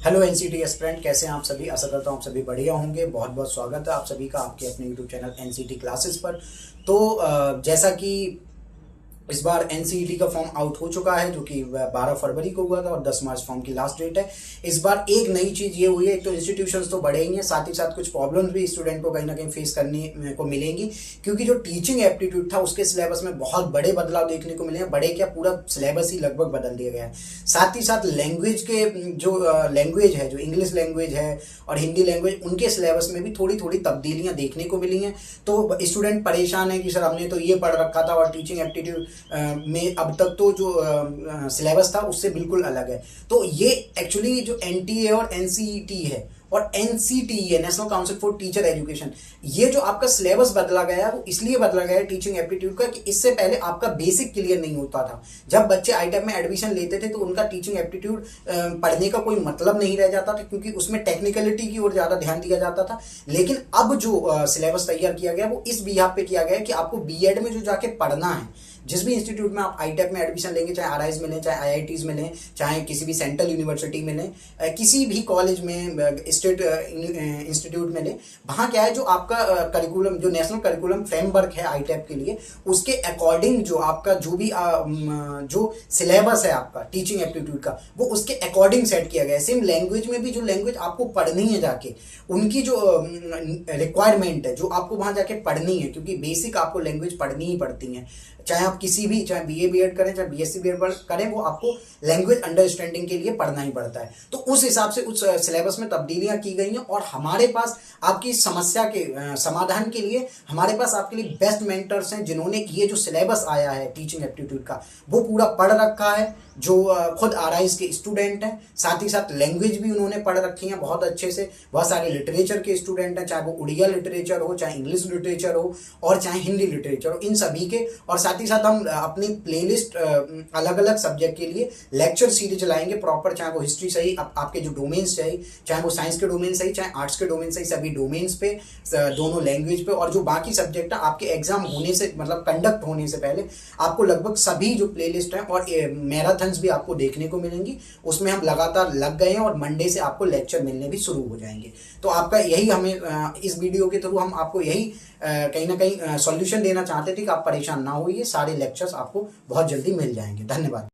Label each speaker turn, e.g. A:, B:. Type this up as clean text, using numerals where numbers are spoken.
A: Hello NCT aspirant, कैसे हैं आप सभी। आशा करता हूँ आप सभी बढ़िया होंगे। बहुत बहुत स्वागत है आप सभी का आपके अपने यूट्यूब चैनल एनसीटी क्लासेस पर। तो जैसा कि इस बार एनसीईटी का फॉर्म आउट हो चुका है, जो कि 12 फरवरी को हुआ था और 10 मार्च फॉर्म की लास्ट डेट है। इस बार एक नई चीज ये हुई है, एक तो इंस्टीट्यूशंस तो बढ़े ही हैं, साथ ही साथ कुछ प्रॉब्लम्स भी स्टूडेंट को कहीं ना कहीं फेस करने को मिलेंगी, क्योंकि जो टीचिंग एप्टीट्यूड था उसके सिलेबस में बहुत बड़े बदलाव देखने को मिले हैं। बड़े क्या, पूरा सिलेबस ही लगभग बदल दिया गया है। साथ ही साथ लैंग्वेज के जो लैंग्वेज है, जो इंग्लिश लैंग्वेज है और हिंदी लैंग्वेज, उनके सिलेबस में भी थोड़ी थोड़ी तब्दीलियां देखने को मिली हैं। तो स्टूडेंट परेशान है कि सर हमने तो ये पढ़ रखा था और टीचिंग एप्टीट्यूड में अब तक तो जो सिलेबस था उससे बिल्कुल अलग है। तो ये एक्चुअली जो एनटीए और एनसीईटी है और NCTE, national council for teacher education, ये जो आपका सिलेबस बदला गया है वो इसलिए बदला गया है टीचिंग एप्टीट्यूड का कि इससे पहले आपका बेसिक क्लियर नहीं होता था। जब बच्चे आईटेप में एडमिशन लेते थे तो उनका टीचिंग एप्टीट्यूड पढ़ने का कोई मतलब नहीं रह जाता था, क्योंकि उसमें टेक्निकलिटी की ओर ज्यादा ध्यान दिया जाता था। लेकिन अब जो सिलेबस तैयार किया गया वो इस बिहाफ पे किया गया है कि आपको बीएड में जो जाके पढ़ना है, जिस भी इंस्टीट्यूट में आप आईटेप में एडमिशन लेंगे, चाहे आरआईज में लें, चाहे आईआईटीज में लें, चाहे किसी भी सेंट्रल यूनिवर्सिटी में लें, किसी भी कॉलेज में, स्टेट इंस्टीट्यूट में लें, वहाँ क्या है, जो आपका करिकुलम, जो नेशनल करिकुलम फ्रेमवर्क है आईटेप के लिए, उसके अकॉर्डिंग जो आपका जो भी जो सिलेबस है आपका टीचिंग एप्टीट्यूड का, वो उसके अकॉर्डिंग सेट किया गया है। सेम लैंग्वेज में भी जो लैंग्वेज आपको पढ़नी है जाके, उनकी जो रिक्वायरमेंट है जो आपको वहाँ जाके पढ़नी है, क्योंकि बेसिक आपको लैंग्वेज पढ़नी ही पड़ती है। चाहे आप किसी भी, चाहे बीए बीएड करें, चाहे बीएससी बीएड करें, वो आपको लैंग्वेज अंडरस्टैंडिंग के लिए पढ़ना ही पड़ता है। तो उस हिसाब से उस सिलेबस में तब्दीलियां की गई हैं और हमारे पास आपकी समस्या के समाधान के लिए हमारे पास आपके लिए बेस्ट मेंटर्स हैं, जिन्होंने ये जो सिलेबस आया है टीचिंग एप्टीट्यूड का वो पूरा पढ़ रखा है, जो खुद आरआईज के स्टूडेंट हैं। साथ ही साथ लैंग्वेज भी उन्होंने पढ़ रखी है बहुत अच्छे से। बहुत सारे लिटरेचर के स्टूडेंट हैं, चाहे वो उड़िया लिटरेचर हो, चाहे इंग्लिश लिटरेचर हो और चाहे हिंदी लिटरेचर हो, इन सभी के। और साथ ही साथ हम अपनी प्लेलिस्ट अलग अलग सब्जेक्ट के लिए लेक्चर सीरीज चलाएंगे प्रॉपर, चाहे वो हिस्ट्री सही, आपके जो डोमेन्स सही, चाहे वो साइंस के डोमेन सही, चाहे आर्ट्स के डोमेन सही, सभी डोमेन्स पे, दोनों लैंग्वेज पे। और जो बाकी सब्जेक्ट है आपके एग्जाम होने से, मतलब कंडक्ट होने से पहले, आपको लगभग सभी जो प्लेलिस्ट है और मैराथन्स भी आपको देखने को मिलेंगी। उसमें हम लगातार लग गए हैं और मंडे से आपको लेक्चर मिलने भी शुरू हो जाएंगे। तो आपका यही, हमें इस वीडियो के थ्रू हम आपको यही कहीं ना कहीं सॉल्यूशन देना चाहते थे कि आप परेशान ना होइए, सारे लेक्चर्स आपको बहुत जल्दी मिल जाएंगे। धन्यवाद।